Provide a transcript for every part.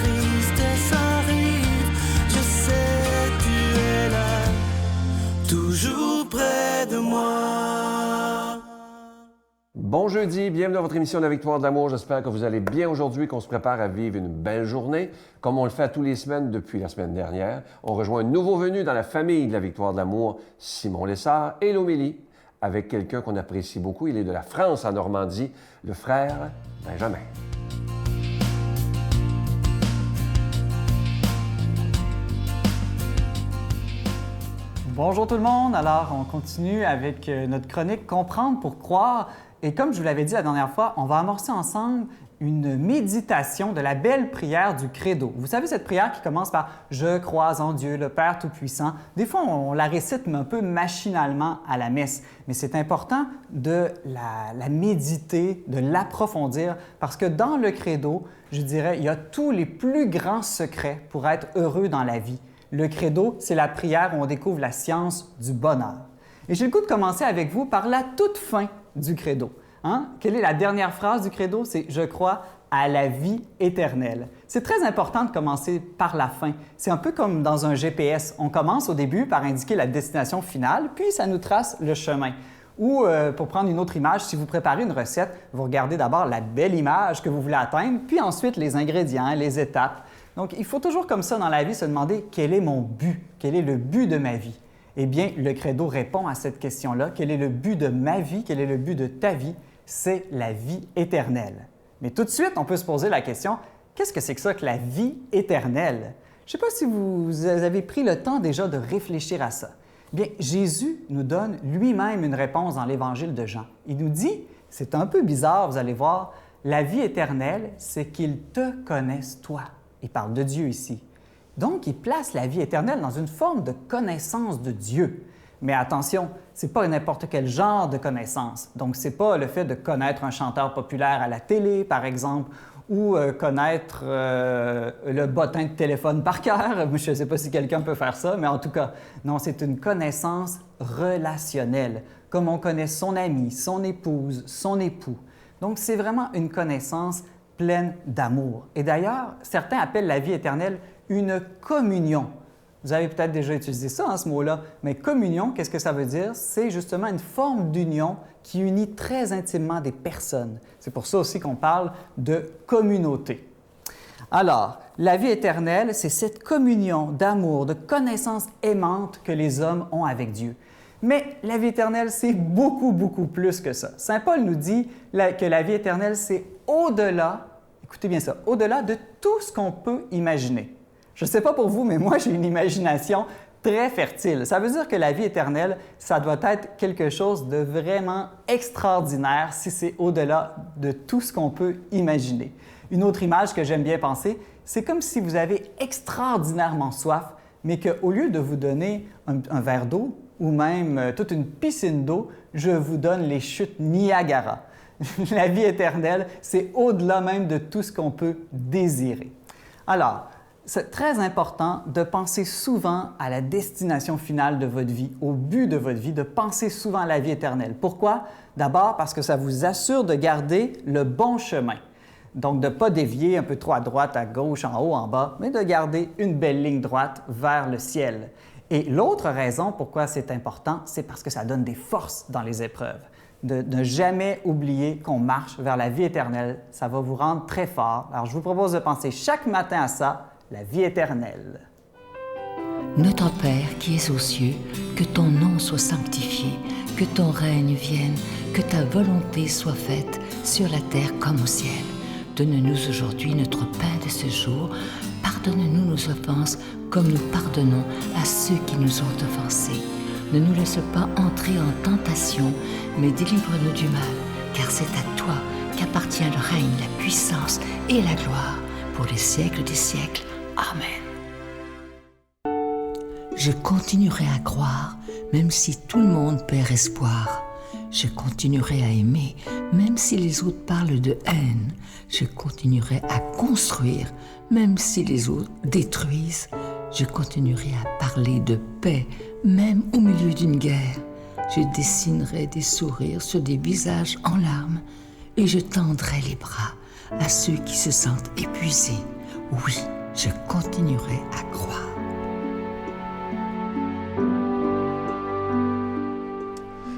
tristesse arrive, je sais tu es là, toujours près de moi. Bon jeudi, bienvenue dans votre émission de la Victoire de l'amour. J'espère que vous allez bien aujourd'hui, qu'on se prépare à vivre une belle journée. Comme on le fait à tous les semaines depuis la semaine dernière, on rejoint un nouveau venu dans la famille de la Victoire de l'amour, Simon Lessard et l'Homélie, avec quelqu'un qu'on apprécie beaucoup. Il est de la France en Normandie, le frère Benjamin. Bonjour tout le monde. Alors, on continue avec notre chronique « Comprendre pour croire ». Et comme je vous l'avais dit la dernière fois, on va amorcer ensemble une méditation de la belle prière du Credo. Vous savez, cette prière qui commence par « Je crois en Dieu, le Père Tout-Puissant ». Des fois, on la récite un peu machinalement à la messe, mais c'est important de la méditer, de l'approfondir, parce que dans le Credo, je dirais, il y a tous les plus grands secrets pour être heureux dans la vie. Le Credo, c'est la prière où on découvre la science du bonheur. Et j'ai le goût de commencer avec vous par la toute fin du Credo. Quelle est la dernière phrase du Credo? C'est « Je crois à la vie éternelle ». C'est très important de commencer par la fin. C'est un peu comme dans un GPS. On commence au début par indiquer la destination finale, puis ça nous trace le chemin. Ou, pour prendre une autre image, si vous préparez une recette, vous regardez d'abord la belle image que vous voulez atteindre, puis ensuite les ingrédients, les étapes. Donc, il faut toujours comme ça dans la vie se demander quel est mon but, quel est le but de ma vie. Eh bien, le Credo répond à cette question-là. Quel est le but de ma vie? Quel est le but de ta vie? C'est la vie éternelle. Mais tout de suite, on peut se poser la question, qu'est-ce que c'est que ça que la vie éternelle? Je ne sais pas si vous avez pris le temps déjà de réfléchir à ça. Eh bien, Jésus nous donne lui-même une réponse dans l'Évangile de Jean. Il nous dit, c'est un peu bizarre, vous allez voir, la vie éternelle, c'est qu'ils te connaissent toi. Il parle de Dieu ici. Donc, il place la vie éternelle dans une forme de connaissance de Dieu. Mais attention, ce n'est pas n'importe quel genre de connaissance. Donc, ce n'est pas le fait de connaître un chanteur populaire à la télé, par exemple, ou connaître le bottin de téléphone par cœur. Je ne sais pas si quelqu'un peut faire ça, mais en tout cas, non, c'est une connaissance relationnelle, comme on connaît son ami, son épouse, son époux. Donc, c'est vraiment une connaissance pleine d'amour. Et d'ailleurs, certains appellent la vie éternelle une communion. Vous avez peut-être déjà utilisé ça, ce mot-là, mais communion, qu'est-ce que ça veut dire? C'est justement une forme d'union qui unit très intimement des personnes. C'est pour ça aussi qu'on parle de communauté. Alors, la vie éternelle, c'est cette communion d'amour, de connaissance aimante que les hommes ont avec Dieu. Mais la vie éternelle, c'est beaucoup, beaucoup plus que ça. Saint Paul nous dit que la vie éternelle, c'est au-delà, écoutez bien ça, au-delà de tout ce qu'on peut imaginer. Je ne sais pas pour vous, mais moi, j'ai une imagination très fertile. Ça veut dire que la vie éternelle, ça doit être quelque chose de vraiment extraordinaire si c'est au-delà de tout ce qu'on peut imaginer. Une autre image que j'aime bien penser, c'est comme si vous avez extraordinairement soif, mais qu'au lieu de vous donner un verre d'eau ou même toute une piscine d'eau, je vous donne les chutes Niagara. La vie éternelle, c'est au-delà même de tout ce qu'on peut désirer. Alors, c'est très important de penser souvent à la destination finale de votre vie, au but de votre vie, de penser souvent à la vie éternelle. Pourquoi? D'abord parce que ça vous assure de garder le bon chemin. Donc, de ne pas dévier un peu trop à droite, à gauche, en haut, en bas, mais de garder une belle ligne droite vers le ciel. Et l'autre raison pourquoi c'est important, c'est parce que ça donne des forces dans les épreuves. De ne jamais oublier qu'on marche vers la vie éternelle, ça va vous rendre très fort. Alors, je vous propose de penser chaque matin à ça, la vie éternelle. Notre Père qui es aux cieux, que ton nom soit sanctifié, que ton règne vienne, que ta volonté soit faite sur la terre comme au ciel. Donne-nous aujourd'hui notre pain de ce jour. Pardonne-nous nos offenses comme nous pardonnons à ceux qui nous ont offensés. Ne nous laisse pas entrer en tentation, mais délivre-nous du mal, car c'est à toi qu'appartient le règne, la puissance et la gloire pour les siècles des siècles. Amen. Je continuerai à croire, même si tout le monde perd espoir. Je continuerai à aimer, même si les autres parlent de haine. Je continuerai à construire, même si les autres détruisent. Je continuerai à parler de paix, même au milieu d'une guerre. Je dessinerai des sourires sur des visages en larmes et je tendrai les bras à ceux qui se sentent épuisés. Oui, je continuerai à croire.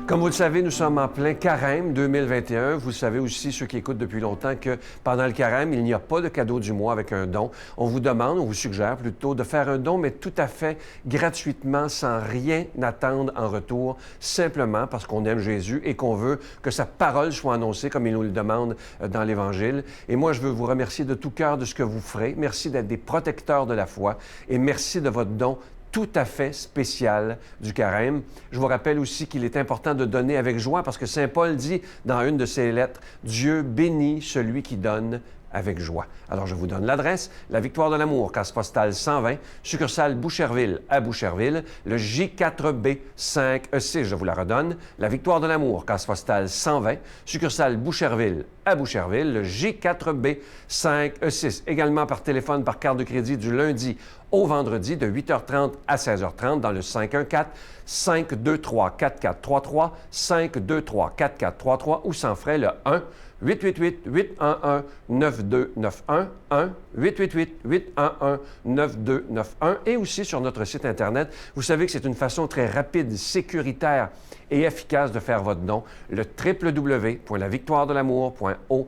Comme vous le savez, nous sommes en plein carême 2021. Vous savez aussi, ceux qui écoutent depuis longtemps, que pendant le carême, il n'y a pas de cadeau du mois avec un don. On vous demande, on vous suggère plutôt de faire un don, mais tout à fait gratuitement, sans rien attendre en retour, simplement parce qu'on aime Jésus et qu'on veut que sa parole soit annoncée comme il nous le demande dans l'Évangile. Et moi, je veux vous remercier de tout cœur de ce que vous ferez. Merci d'être des protecteurs de la foi et merci de votre don tout à fait spécial du carême. Je vous rappelle aussi qu'il est important de donner avec joie parce que Saint Paul dit dans une de ses lettres, « Dieu bénit celui qui donne avec joie. » Alors, je vous donne l'adresse, la Victoire de l'Amour, case postale 120, succursale Boucherville à Boucherville, le J4B 5E6, je vous la redonne, la Victoire de l'Amour, case postale 120, succursale Boucherville à Boucherville, le J4B 5E6. Également par téléphone, par carte de crédit du lundi au vendredi de 8h30 à 16h30 dans le 514-523-4433, 523-4433 ou sans frais le 1-888-811-9291, 1-888-811-9291 et aussi sur notre site Internet. Vous savez que c'est une façon très rapide, sécuritaire et efficace de faire votre don, le www.lavictoiredelamour.org.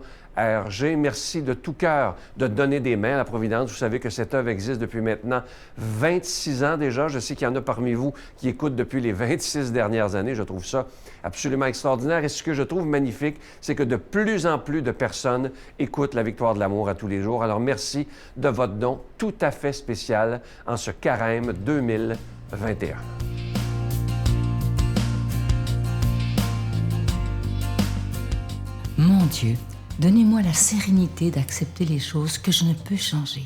Merci de tout cœur de donner des mains à la Providence. Vous savez que cette œuvre existe depuis maintenant 26 ans déjà. Je sais qu'il y en a parmi vous qui écoutent depuis les 26 dernières années. Je trouve ça absolument extraordinaire. Et ce que je trouve magnifique, c'est que de plus en plus de personnes écoutent la Victoire de l'Amour à tous les jours. Alors merci de votre don tout à fait spécial en ce carême 2021. Mon Dieu, donnez-moi la sérénité d'accepter les choses que je ne peux changer,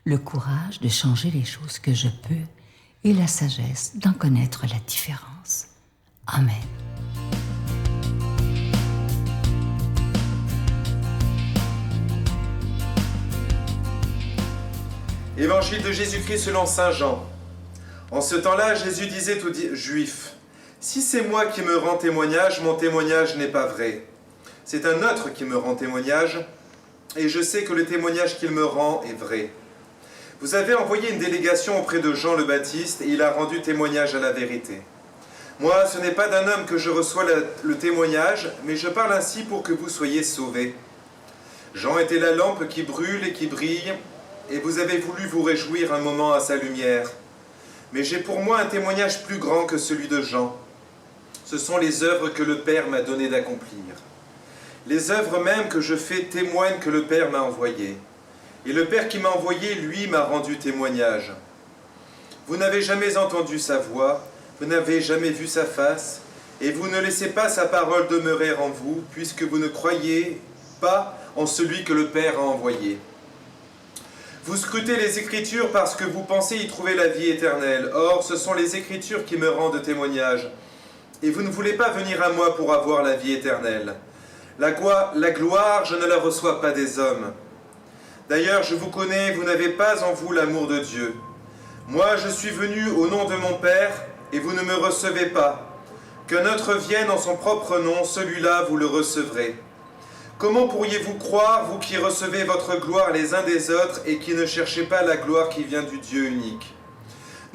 le courage de changer les choses que je peux et la sagesse d'en connaître la différence. Amen. Évangile de Jésus-Christ selon saint Jean. En ce temps-là, Jésus disait aux Juifs, « Si c'est moi qui me rends témoignage, mon témoignage n'est pas vrai. C'est un autre qui me rend témoignage, et je sais que le témoignage qu'il me rend est vrai. Vous avez envoyé une délégation auprès de Jean le Baptiste, et il a rendu témoignage à la vérité. Moi, ce n'est pas d'un homme que je reçois le témoignage, mais je parle ainsi pour que vous soyez sauvés. Jean était la lampe qui brûle et qui brille, et vous avez voulu vous réjouir un moment à sa lumière. Mais j'ai pour moi un témoignage plus grand que celui de Jean. Ce sont les œuvres que le Père m'a donné d'accomplir. Les œuvres même que je fais témoignent que le Père m'a envoyé. Et le Père qui m'a envoyé, lui, m'a rendu témoignage. Vous n'avez jamais entendu sa voix, vous n'avez jamais vu sa face, et vous ne laissez pas sa parole demeurer en vous, puisque vous ne croyez pas en celui que le Père a envoyé. Vous scrutez les Écritures parce que vous pensez y trouver la vie éternelle. Or, ce sont les Écritures qui me rendent témoignage. Et vous ne voulez pas venir à moi pour avoir la vie éternelle. La gloire, je ne la reçois pas des hommes. D'ailleurs, je vous connais, vous n'avez pas en vous l'amour de Dieu. Moi, je suis venu au nom de mon Père, et vous ne me recevez pas. Qu'un autre vienne en son propre nom, celui-là, vous le recevrez. Comment pourriez-vous croire, vous qui recevez votre gloire les uns des autres et qui ne cherchez pas la gloire qui vient du Dieu unique?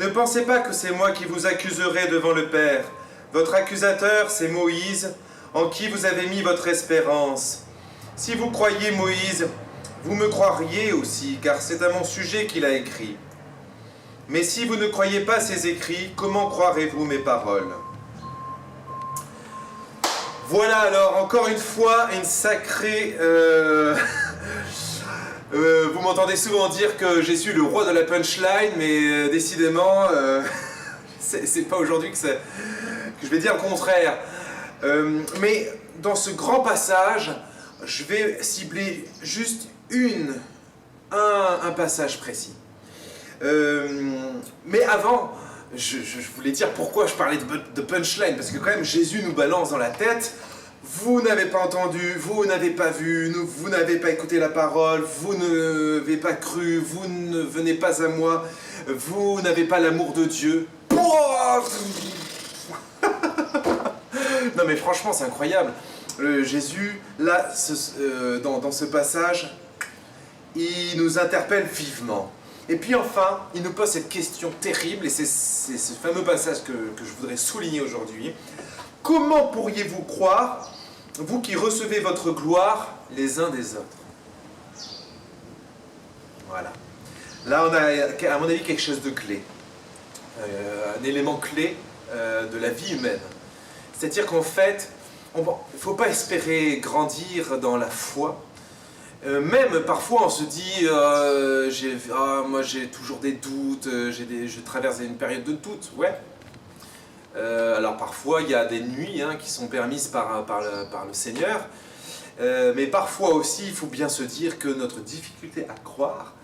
Ne pensez pas que c'est moi qui vous accuserai devant le Père. Votre accusateur, c'est Moïse, en qui vous avez mis votre espérance. Si vous croyez Moïse, vous me croiriez aussi, car c'est à mon sujet qu'il a écrit. Mais si vous ne croyez pas ses écrits, comment croirez-vous mes paroles ? Voilà alors, encore une fois, une sacrée... vous m'entendez souvent dire que je suis le roi de la punchline, mais décidément, c'est pas aujourd'hui que je vais dire le contraire. Mais dans ce grand passage, je vais cibler juste un passage précis. Mais avant... Je voulais dire pourquoi je parlais de punchline, parce que quand même Jésus nous balance dans la tête, vous n'avez pas entendu, vous n'avez pas vu, vous n'avez pas écouté la parole, vous n'avez pas cru, vous ne venez pas à moi, vous n'avez pas l'amour de Dieu. Non mais franchement c'est incroyable, Jésus là, dans ce passage, il nous interpelle vivement. Et puis enfin, il nous pose cette question terrible, et c'est ce fameux passage que je voudrais souligner aujourd'hui. Comment pourriez-vous croire, vous qui recevez votre gloire les uns des autres? Voilà. Là, on a, à mon avis, quelque chose de clé. Un élément clé de la vie humaine. C'est-à-dire qu'en fait, il ne faut pas espérer grandir dans la foi. Même parfois on se dit moi j'ai toujours des doutes, je traverse une période de doute, ouais. Alors parfois il y a des nuits qui sont permises par le Seigneur, mais parfois aussi il faut bien se dire que notre difficulté à croire,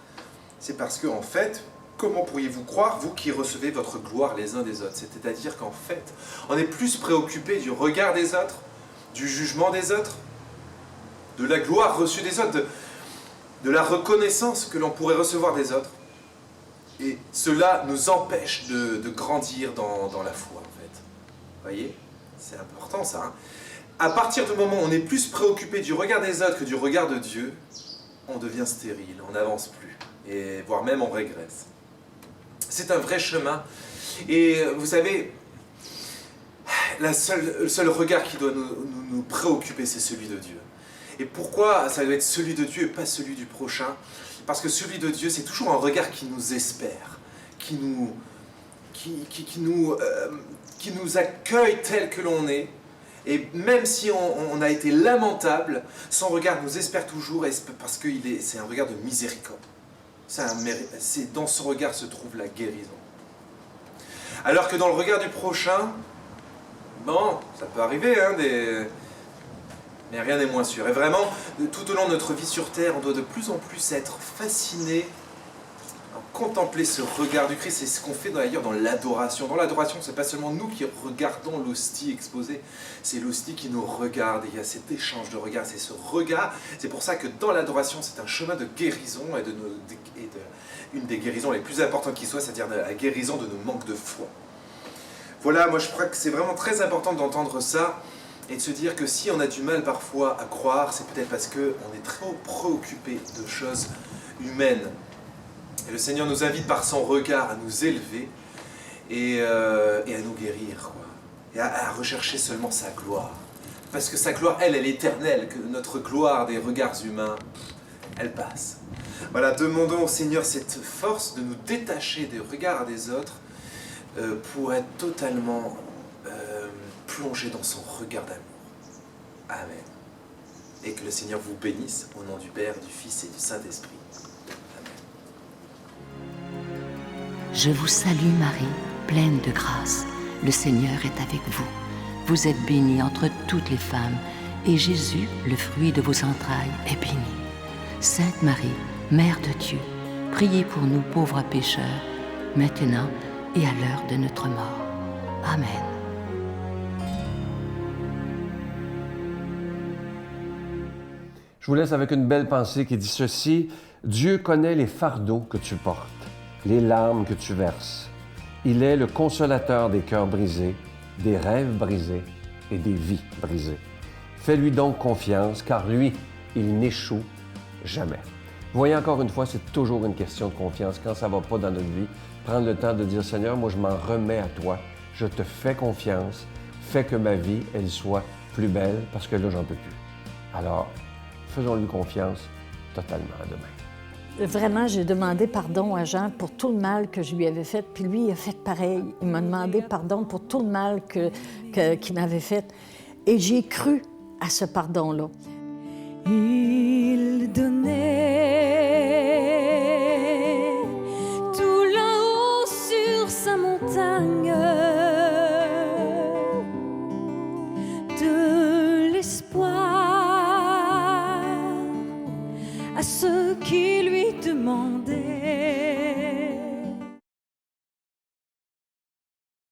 c'est parce que en fait, comment pourriez-vous croire, vous qui recevez votre gloire les uns des autres? C'est-à-dire qu'en fait, on est plus préoccupé du regard des autres, du jugement des autres, de la gloire reçue des autres, de la reconnaissance que l'on pourrait recevoir des autres. Et cela nous empêche de grandir dans la foi, en fait. Vous voyez? C'est important, ça. À partir du moment où on est plus préoccupé du regard des autres que du regard de Dieu, on devient stérile, on n'avance plus, et voire même on régresse. C'est un vrai chemin. Et vous savez, le seul regard qui doit nous préoccuper, c'est celui de Dieu. Et pourquoi ça doit être celui de Dieu et pas celui du prochain? Parce que celui de Dieu, c'est toujours un regard qui nous espère, qui nous accueille tel que l'on est. Et même si on a été lamentable, son regard nous espère toujours parce que c'est un regard de miséricorde. Dans ce regard se trouve la guérison. Alors que dans le regard du prochain, bon, ça peut arriver, mais rien n'est moins sûr. Et vraiment, tout au long de notre vie sur Terre, on doit de plus en plus être fasciné, contempler ce regard du Christ. C'est ce qu'on fait d'ailleurs dans l'adoration. Dans l'adoration, c'est pas seulement nous qui regardons l'hostie exposée, c'est l'hostie qui nous regarde. Il y a cet échange de regards, c'est ce regard. C'est pour ça que dans l'adoration, c'est un chemin de guérison une des guérisons les plus importantes qui soit, c'est-à-dire la guérison de nos manques de foi. Voilà, moi je crois que c'est vraiment très important d'entendre ça et de se dire que si on a du mal parfois à croire, c'est peut-être parce qu'on est trop préoccupé de choses humaines. Et le Seigneur nous invite par son regard à nous élever et à nous guérir, quoi. Et à rechercher seulement sa gloire. Parce que sa gloire, elle est éternelle, que notre gloire des regards humains, elle passe. Voilà, demandons au Seigneur cette force de nous détacher des regards des autres pour être totalement plongé dans son regard d'amour. Amen. Et que le Seigneur vous bénisse au nom du Père, du Fils et du Saint-Esprit. Je vous salue Marie, pleine de grâce. Le Seigneur est avec vous. Vous êtes bénie entre toutes les femmes, et Jésus, le fruit de vos entrailles, est béni. Sainte Marie, Mère de Dieu, priez pour nous pauvres pécheurs, maintenant et à l'heure de notre mort. Amen. Je vous laisse avec une belle pensée qui dit ceci. Dieu connaît les fardeaux que tu portes, les larmes que tu verses. Il est le consolateur des cœurs brisés, des rêves brisés et des vies brisées. Fais-lui donc confiance, car lui, il n'échoue jamais. Vous voyez, encore une fois, c'est toujours une question de confiance. Quand ça ne va pas dans notre vie, prendre le temps de dire, Seigneur, moi je m'en remets à toi, je te fais confiance, fais que ma vie, elle soit plus belle, parce que là, j'en peux plus. Alors, faisons-lui confiance totalement à demain. Vraiment, j'ai demandé pardon à Jean pour tout le mal que je lui avais fait, puis lui, il a fait pareil. Il m'a demandé pardon pour tout le mal qu'il m'avait fait. Et j'ai cru à ce pardon-là. Il donnait